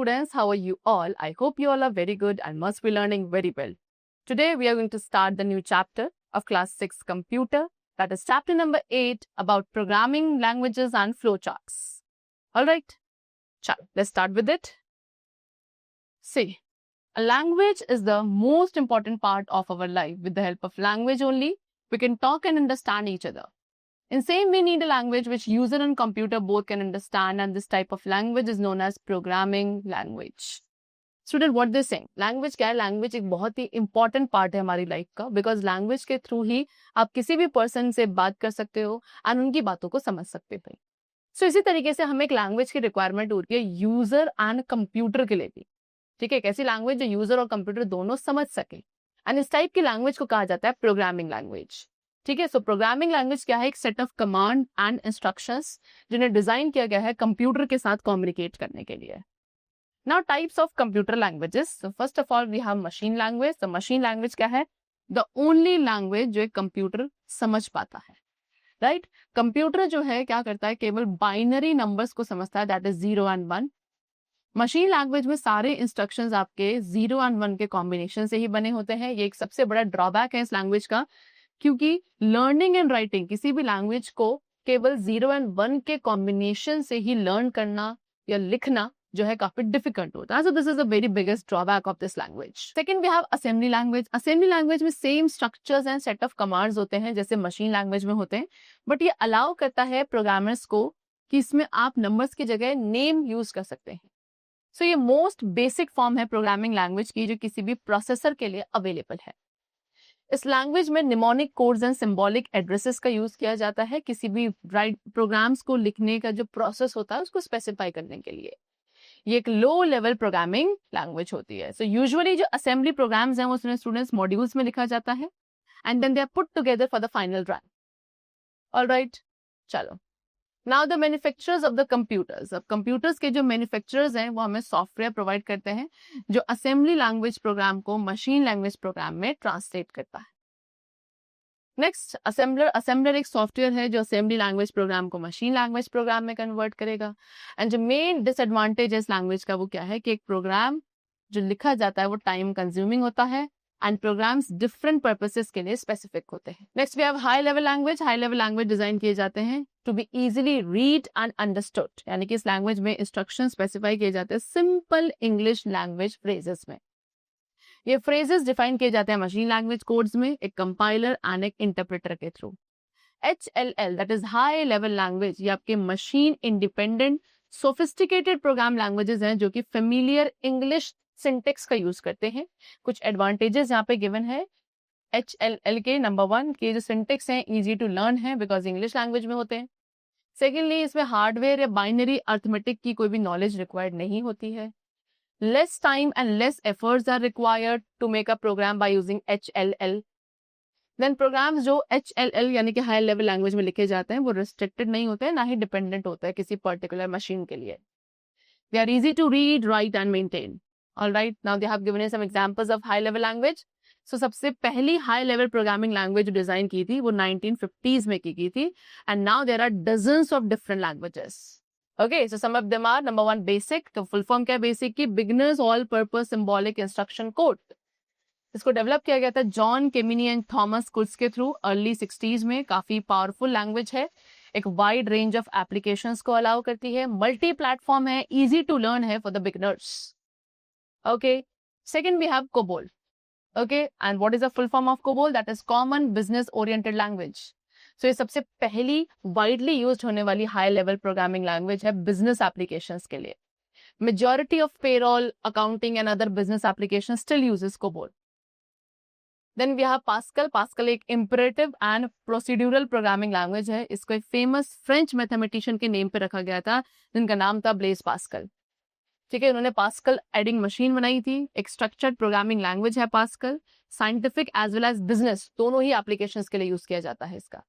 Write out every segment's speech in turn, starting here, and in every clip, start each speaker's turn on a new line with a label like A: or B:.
A: students, how are you all? I hope you all are very good and must be learning very well. Today we are going to start the new chapter of class 6 computer, that is chapter number 8 about programming languages and flowcharts. Alright, let's start with it. See, a language is the most important part of our life. With the help of language only, we can talk and understand each other. In same we need a language which user and computer both can understand, and this type of language is known as programming language. Student, what they saying? Language क्या है? Language एक बहुत ही important part है हमारी life का, because language के through ही आप किसी भी person से बात कर सकते हो और उनकी बातों को समझ सकते हो. So इसी तरीके से हमें एक language की requirement होती है user and computer के लिए भी. ठीक है, एक ऐसी language जो user और computer दोनों समझ सके. And इस type की language को कहा जाता है programming language. ठीक है, सो प्रोग्रामिंग लैंग्वेज क्या है? एक set of command and instructions जिन्हें डिजाइन किया गया है कंप्यूटर के साथ कम्युनिकेट करने के लिए. Now types of computer languages. So first of all we have machine language. तो मशीन लैंग्वेज क्या है? द ओनली लैंग्वेज जो एक कंप्यूटर समझ पाता है. राइट, कंप्यूटर जो है क्या करता है? केवल बाइनरी नंबर्स को समझता है, that is 0 and 1. Machine language में सारे इंस्ट्रक्शंस आपके 0 and 1 के कॉम्बिनेशन से ही बने होते हैं. ये एक सबसे बड़ा ड्रॉबैक है इस लैंग्वेज का, क्योंकि लर्निंग एंड राइटिंग किसी भी लैंग्वेज को केवल 0 and 1 के कॉम्बिनेशन से ही लर्न करना या लिखना जो है काफी डिफिकल्ट होता है. So this is the very biggest drawback of this language. Second we have assembly language. Assembly language में same structures and set of commands होते हैं जैसे मशीन लैंग्वेज में होते हैं, बट ये अलाउ करता है प्रोग्रामर्स को कि इसमें आप नंबर्स की जगह नेम यूज कर सकते हैं. सो ये मोस्ट बेसिक फॉर्म है प्रोग्रामिंग लैंग्वेज की जो किसी भी प्रोसेसर के लिए अवेलेबल है. इस लैंग्वेज में mnemonic codes and symbolic addresses का यूज किया जाता है किसी भी प्रोग्राम्स को लिखने का जो प्रोसेस होता है उसको स्पेसिफाई करने के लिए. ये एक लो लेवल प्रोग्रामिंग लैंग्वेज होती है. सो यूजुअली जो असेंबली प्रोग्राम्स हैं वो स्टूडेंट्स मॉड्यूल्स में लिखा जाता है and then they are put together for the final run. Alright, चलो. Now the manufacturers of the computers. अब कंप्यूटर्स के जो मैन्युफैक्चरर्स हैं वो हमें सॉफ्टवेयर प्रोवाइड करते हैं जो असेंबली लैंग्वेज प्रोग्राम को मशीन लैंग्वेज प्रोग्राम में ट्रांसलेट करता है. नेक्स्ट, असेंबलर एक सॉफ्टवेयर है जो असेंबली लैंग्वेज प्रोग्राम को मशीन लैंग्वेज प्रोग्राम में कन्वर्ट करेगा. एंड जो मेन डिसएडवांटेज है इस लैंग्वेज का वो क्या है कि एक प्रोग्राम जो लिखा जाता है वो टाइम कंज्यूमिंग होता है एंड प्रोग्राम्स डिफरेंट पर्पसेस के लिए स्पेसिफिक होते हैं. Next we have high level language. High level language design किए जाते हैं to be easily read and understood, यानी कि इस लैंग्वेज में इंस्ट्रक्शन स्पेसिफाई किए जाते हैं सिंपल इंग्लिश लैंग्वेज फ्रेजेस में. ये फ्रेजेस डिफाइन किए जाते हैं मशीन लैंग्वेज कोड्स में एक कंपाइलर एंड एक इंटरप्रेटर के through. HLL that is high level language, ये आपके machine independent sophisticated program languages हैं जो कि फेमिलियर इंग्लिश सिंटेक्स का यूज करते हैं. कुछ एडवांटेजेस यहाँ पे गिवन है HLL के. नंबर 1 के जो सिंटेक्स हैं इजी टू लर्न है बिकॉज इंग्लिश लैंग्वेज में होते हैं. सेकेंडली, इसमें हार्डवेयर या बाइनरी अर्थमेटिक की कोई भी नॉलेज रिक्वायर्ड नहीं होती है. Less time and less efforts are required to make a program by using HLL. Then programs जो HLL यानी कि हाई लेवल लैंग्वेज में लिखे जाते हैं वो रिस्ट्रिक्टेड नहीं होते हैं, ना ही डिपेंडेंट होता है किसी पर्टिकुलर मशीन के लिए. They are easy to read, write and maintain. Alright, now they have given some examples of high level language. So सबसे पहली हाई लेवल प्रोग्रामिंग लैंग्वेज जो डिजाइन की थी वो 1950s में की गई थी and now there are dozens of different languages. Okay, so some of them are number 1 basic. तो फुल फॉर्म क्या है बेसिक की? Beginners all purpose symbolic instruction code. इसको डेवलप किया गया था जॉन केमिनी एंड थॉमस कुल्स के थ्रू अर्ली 60s में. काफी पावरफुल लैंग्वेज है, एक वाइड रेंज ऑफ एप्लीकेशंस को अलाउ करती है, मल्टी प्लेटफॉर्म है, इजी टू लर्न है for the beginners. Okay, second we have COBOL. Okay, and what is the full form of COBOL? That is Common Business Oriented Language. So ये सबसे पहली widely used होने वाली high level programming language है business applications के लिए. Majority of payroll, accounting and other business applications still uses COBOL. Then we have Pascal. Pascal एक imperative and procedural programming language है. इसको एक famous French mathematician के name पे रखा गया था जिनका नाम था Blaise Pascal. ठीक है, उन्होंने पास्कल एडिंग मशीन बनाई थी. एक स्ट्रक्चर्ड प्रोग्रामिंग लैंग्वेज है Pascal. Scientific as well as business दोनों ही एप्लीकेशंस के लिए यूज किया जाता है इसका.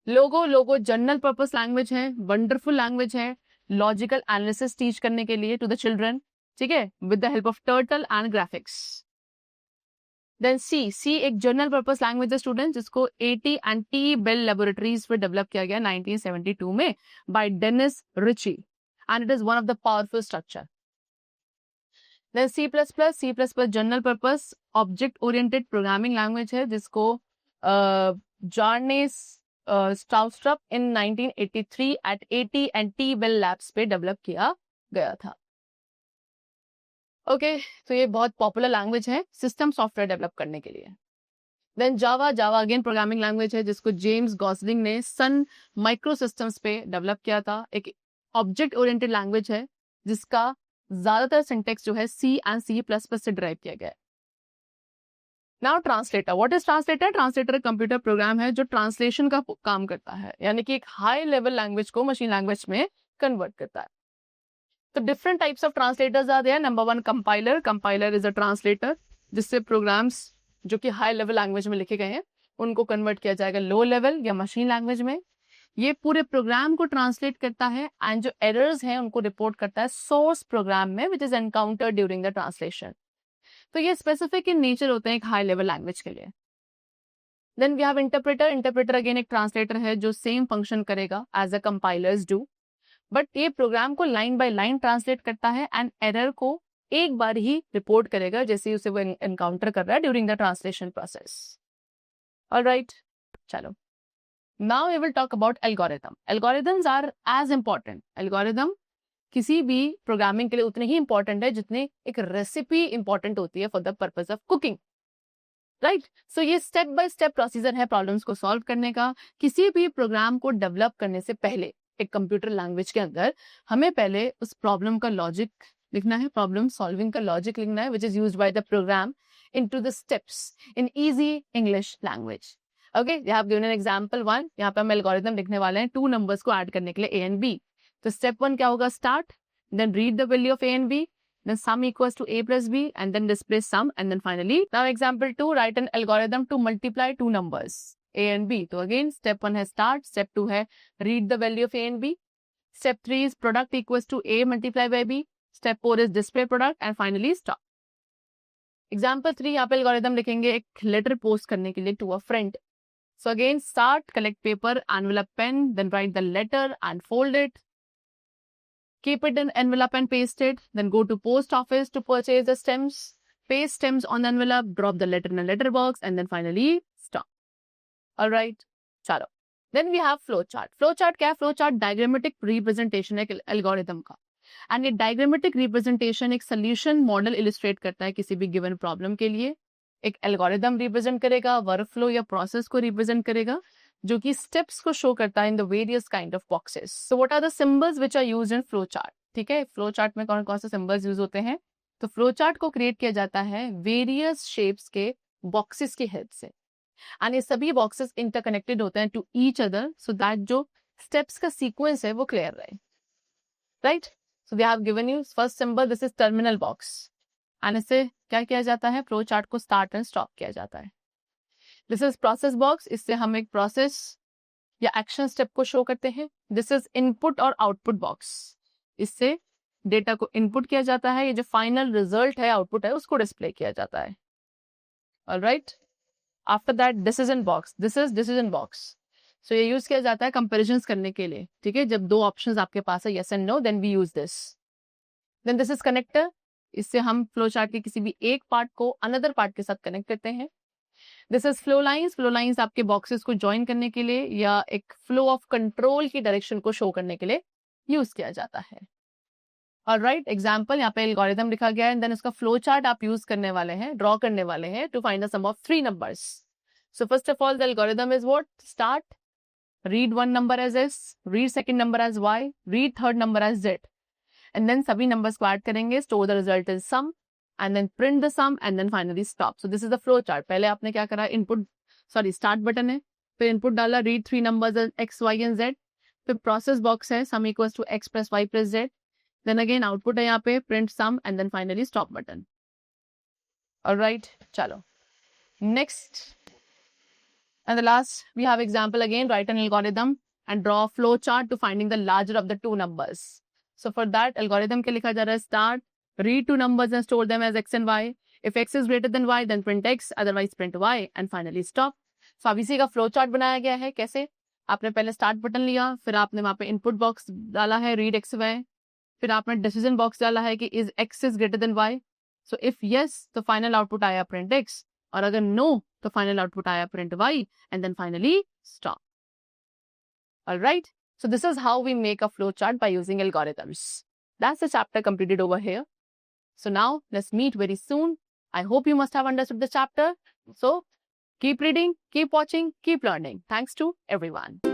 A: लोगो जनरल पर्पस लैंग्वेज है, वंडरफुल लैंग्वेज है लॉजिकल एनालिसिस टीच करने के लिए टू द चिल्ड्रन. ठीक है, with the help of turtle and graphics. Then C एक जनरल पर्पस लैंग्वेज है स्टूडेंट जिसको AT and T Bell laboratories पे डेवलप किया गया 1972 में by Dennis Ritchie. And it is one of the powerful structure. देन C++ general purpose object oriented programming language है, जिसको Bjarne Stroustrup in 1983 at AT and T Bell Labs पे develop किया गया था. ओके, तो ये बहुत पॉपुलर लैंग्वेज है सिस्टम सॉफ्टवेयर डेवलप करने के लिए. Then Java again programming language है, जिसको जेम्स गॉसलिंग ने सन माइक्रो सिस्टम्स पे डेवलप किया था. एक ऑब्जेक्ट ओरिएंटेड लैंग्वेज है जिसका ज्यादातर सिंटेक्स जो है C and C++ से ड्राइव किया गया है. Now translator. What is translator? Translator computer program है जो ट्रांसलेशन का काम करता है, यानी कि एक हाई लेवल लैंग्वेज को मशीन लैंग्वेज में कन्वर्ट करता है. तो different types of translators are there. Number 1 compiler. Compiler is a translator जिससे प्रोग्राम्स जो कि हाई लेवल लैंग्वेज में लिखे गए हैं उनको कन्वर्ट किया जाएगा लो लेवल या मशीन लैंग्वेज में. ये पूरे प्रोग्राम को ट्रांसलेट करता है एंड जो एरर्स हैं उनको रिपोर्ट करता है सोर्स प्रोग्राम में which is encountered during the translation. तो ये स्पेसिफिक इन नेचर होते हैं एक हाई लेवल लैंग्वेज के लिए. Then we have interpreter. Interpreter again एक ट्रांसलेटर है जो सेम फंक्शन करेगा as a compilers do, but ये प्रोग्राम को लाइन बाय लाइन ट्रांसलेट करता है एंड एरर को एक बार ही रिपोर्ट करेगा जैसे उसे वो एनकाउंटर कर रहा है during the translation process. Alright, चलो now we will talk about algorithm. Algorithms are as important. Algorithm किसी भी प्रोग्रामिंग के लिए उतने ही इंपॉर्टेंट है जितने एक रेसिपी इंपॉर्टेंट होती है for the purpose of cooking, right. So ये स्टेप बाय स्टेप प्रोसीजर है प्रॉब्लम्स को सॉल्व करने का. किसी भी प्रोग्राम को डेवलप करने से पहले एक कंप्यूटर लैंग्वेज के अंदर हमें पहले उस प्रॉब्लम का लॉजिक लिखना है, प्रॉब्लम सॉल्विंग का लॉजिक लिखना है which is used by the programme into the steps in easy English language. Okay, I have given an example 1. यहाँ पे हम एल्गोरिथम लिखने वाले हैं 2 नंबर्स को ऐड करने के लिए A and B. तो स्टेप 1 क्या होगा? Start, then read the value of A and B, then sum equals to A plus B, and then display sum, and then finally now example 2, write an algorithm to multiply 2 numbers A and B. तो again step 1 है start, step 2 है read the value of A and B, step 3 is product equals to A multiply by B, step 4 is display product, and finally stop. Example 3 यहाँ पे algorithm लिखेंगे एक letter post करने के लिए to a friend. So again start, collect paper, envelope, pen, then write the letter and fold it. Keep it in envelope and paste it. Then go to post office to purchase the stamps. Paste stamps on the envelope. Drop the letter in a letter box. And then finally stop. Alright. Chalo. Then we have flowchart. Flowchart क्या है? Flowchart diagrammatic representation है algorithm का. And ये diagrammatic representation एक solution model illustrate करता है किसी भी given problem के लिए. एक algorithm represent करेगा, workflow या process को represent करेगा, जो कि स्टेप्स को शो करता है in the various kind of boxes. So what are the symbols which are used in flow chart? ठीक है, फ्लो चार्ट में कौन कौन से सिंबल्स यूज होते हैं? तो फ्लो चार्ट को क्रिएट किया जाता है वेरियस शेप्स के बॉक्सेस की हेल्प से, एंड ये सभी बॉक्सेस इंटरकनेक्टेड होते हैं to each other so that जो स्टेप्स का सीक्वेंस है वो क्लियर रहे, right. So they have given you first symbol, this is terminal box, and इससे क्या किया जाता है? फ्लो चार्ट को स्टार्ट एंड स्टॉप किया जाता है. दिस इज प्रोसेस बॉक्स, इससे हम एक प्रोसेस या एक्शन स्टेप को शो करते हैं. दिस इज इनपुट और आउटपुट बॉक्स, इससे डेटा को इनपुट किया जाता है, ये जो फाइनल रिजल्ट है आउटपुट है उसको डिस्प्ले किया जाता है. Alright, after that decision box, this is decision box. So ये यूज किया जाता है कंपैरिजंस करने के लिए. ठीक है, जब 2 ऑप्शंस आपके पास है yes and no, then we use this. Then this is connector, इससे हम फ्लो चार्ट के किसी भी एक पार्ट को अनदर पार्ट के साथ कनेक्ट करते हैं. This is flow lines. Flow lines आपके बॉक्सेस को ज्वाइन करने के लिए या एक फ्लो ऑफ कंट्रोल की डायरेक्शन को शो करने के लिए यूज किया जाता है. ऑलराइट, एग्जांपल यहाँ पे एल्गोरिथम लिखा गया है, देन उसका फ्लो चार्ट आप यूज करने वाले हैं, ड्रॉ करने वाले हैं to find the sum of 3 numbers. So first of all the algorithm is what? Start, read 1 number as S, read second number as Y, read third number as Z, and then सभी numbers को add करेंगे, store the result in sum, and then print the sum and then finally stop. So this is the flow chart. पहले आपने क्या करा? Start button है, फिर input डाला, read 3 numbers X, Y and Z, फिर प्रोसेस बॉक्स है, sum equals to X plus Y plus Z, then again output है यहाँ पे, print sum and then finally stop button. Alright, चलो next and the last we have example again, write an algorithm and draw flow chart to finding the larger of the 2 numbers. So for that algorithm क्या लिखा जा रहा है? Start, read 2 numbers and store them as X and Y. If X is greater than Y, then print X, otherwise print Y, and finally stop. So अब इसी का flow chart बनाया गया है. कैसे? आपने पहले स्टार्ट बटन लिया, फिर आपने वहाँ पे इनपुट बॉक्स डाला है रीड X Y, फिर आपने डिसीजन बॉक्स डाला है कि is X is greater than Y, So if yes, the final output आया print X, और अगर no, the final output आया print Y, and then finally stop. Alright, so this is how we make a flowchart by using algorithms. That's the chapter completed over here. So now let's meet very soon. I hope you must have understood the chapter. So keep reading, keep watching, keep learning. Thanks to everyone.